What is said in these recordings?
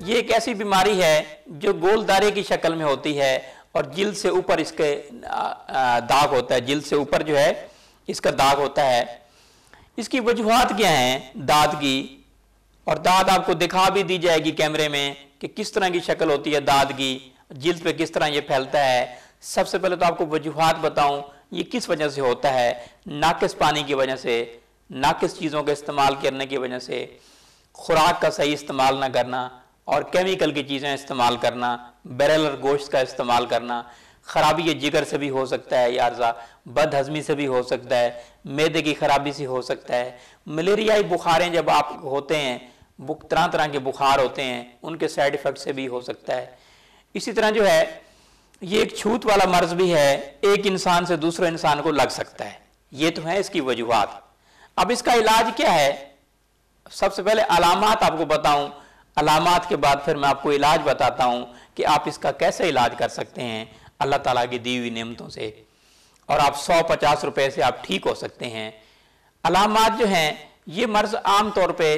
ये एक ऐसी बीमारी है जो गोल दायरे की शक्ल में होती है और जिल्द से ऊपर इसके दाग होता है, जिल्द से ऊपर जो है इसका दाग होता है। इसकी वजूहात क्या हैं दाद की, और दाद आपको दिखा भी दी जाएगी कैमरे में कि किस तरह की शक्ल होती है दाद की, जिल्द पे किस तरह ये फैलता है। सबसे पहले तो आपको वजूहात बताऊं ये किस वजह से होता है। नाकिस पानी की वजह से, नाकिस चीज़ों का इस्तेमाल करने की वजह से, खुराक का सही इस्तेमाल ना करना और केमिकल की चीज़ें इस्तेमाल करना, बैरलर गोश्त का इस्तेमाल करना। ख़राबी ये जिगर से भी हो सकता है, यारजा बदहज़मी से भी हो सकता है, मैदे की खराबी से हो सकता है। मलेरियाई बुखारें जब आप होते हैं, तरह तरह के बुखार होते हैं, उनके साइड इफ़ेक्ट से भी हो सकता है। इसी तरह जो है ये एक छूत वाला मर्ज भी है, एक इंसान से दूसरे इंसान को लग सकता है। ये तो है इसकी वजूहात। अब इसका इलाज क्या है, सबसे पहले अलामात आपको बताऊं, अलामात के बाद फिर मैं आपको इलाज बताता हूं कि आप इसका कैसे इलाज कर सकते हैं अल्लाह ताला की दी हुई नेमतों से, और आप 150 रुपए से आप ठीक हो सकते हैं। अलामात जो हैं, ये मर्ज आम तौर पे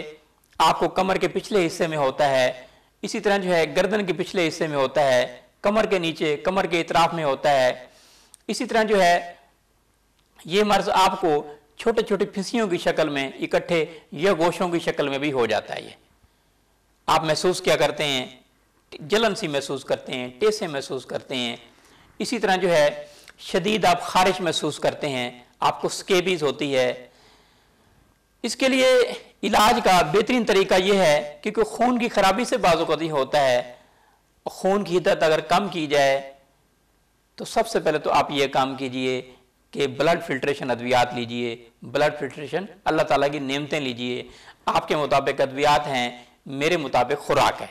आपको कमर के पिछले हिस्से में होता है, इसी तरह जो है गर्दन के पिछले हिस्से में होता है, कमर के नीचे, कमर के इतराफ में होता है। इसी तरह जो है ये मर्ज आपको छोटे छोटे फिसियों की शक्ल में इकट्ठे या गोशों की शक्ल में भी हो जाता है। ये आप महसूस क्या करते हैं, जलन सी महसूस करते हैं, टेसे महसूस करते हैं। इसी तरह जो है शदीद आप खारिश महसूस करते हैं, आपको स्केबीज होती है। इसके लिए इलाज का बेहतरीन तरीका यह है, क्योंकि खून की खराबी से बाज़ होता है, खून की हिद्दत अगर कम की जाए तो सबसे पहले तो आप ये काम कीजिए कि ब्लड फिल्ट्रेशन अद्वियात लीजिए। ब्लड फिल्ट्रेशन अल्लाह ताला की नेमतें लीजिए। आपके मुताबिक अद्वियात हैं, मेरे मुताबिक खुराक है।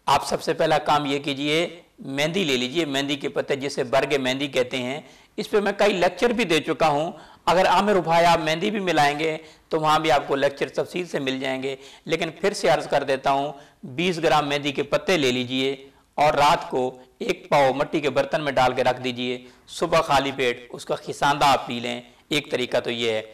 आप सबसे पहला काम ये कीजिए, मेहंदी ले लीजिए, मेहंदी के पत्ते जिसे बरगे मेहंदी कहते हैं। इस पर मैं कई लेक्चर भी दे चुका हूँ। अगर आमिर भाई आप मेहंदी भी मिलाएंगे तो वहाँ भी आपको लेक्चर तफसील से मिल जाएंगे, लेकिन फिर से अर्ज कर देता हूँ, 20 ग्राम मेहंदी के पत्ते ले लीजिए और रात को एक पाव मट्टी के बर्तन में डाल के रख दीजिए। सुबह खाली पेट उसका खिसांदा आप पी लें। एक तरीका तो ये है।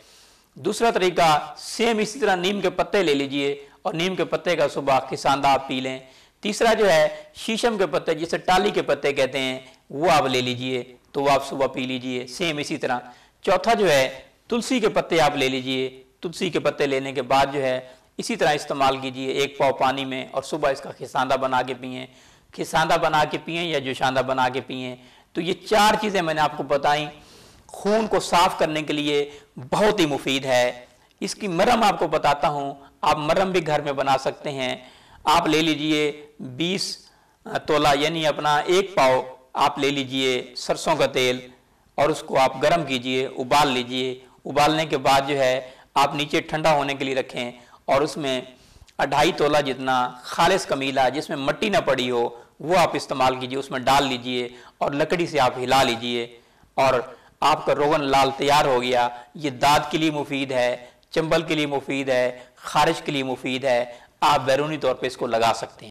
दूसरा तरीका सेम इसी तरह नीम के पत्ते ले लीजिए और नीम के पत्ते का सुबह खिसांदा आप पी लें। तीसरा जो है शीशम के पत्ते जिसे टाली के पत्ते कहते हैं, वो आप ले लीजिए, तो वो आप सुबह पी लीजिए सेम इसी तरह। चौथा जो है तुलसी के पत्ते आप ले लीजिए। तुलसी के पत्ते लेने के बाद जो है इसी तरह इस्तेमाल कीजिए, एक पाव पानी में, और सुबह इसका खिसांदा बना के पिएँ। खिसांदा बना के पिएँ या जोशांदा बना के पिएँ। तो ये 4 चीज़ें मैंने आपको बताई, खून को साफ करने के लिए बहुत ही मुफीद है। इसकी मरहम आपको बताता हूँ, आप मरहम भी घर में बना सकते हैं। आप ले लीजिए 20 तोला यानी अपना 1 पाव आप ले लीजिए सरसों का तेल और उसको आप गर्म कीजिए, उबाल लीजिए। उबालने के बाद जो है आप नीचे ठंडा होने के लिए रखें और उसमें 2.5 तोला जितना खालिस कमीला जिसमें मट्टी ना पड़ी हो वो आप इस्तेमाल कीजिए, उसमें डाल लीजिए और लकड़ी से आप हिला लीजिए और आपका रोगन लाल तैयार हो गया। ये दाद के लिए मुफीद है, चंबल के लिए मुफीद है, खारिश के लिए मुफीद है। आप बैरूनी तौर पे इसको लगा सकते हैं।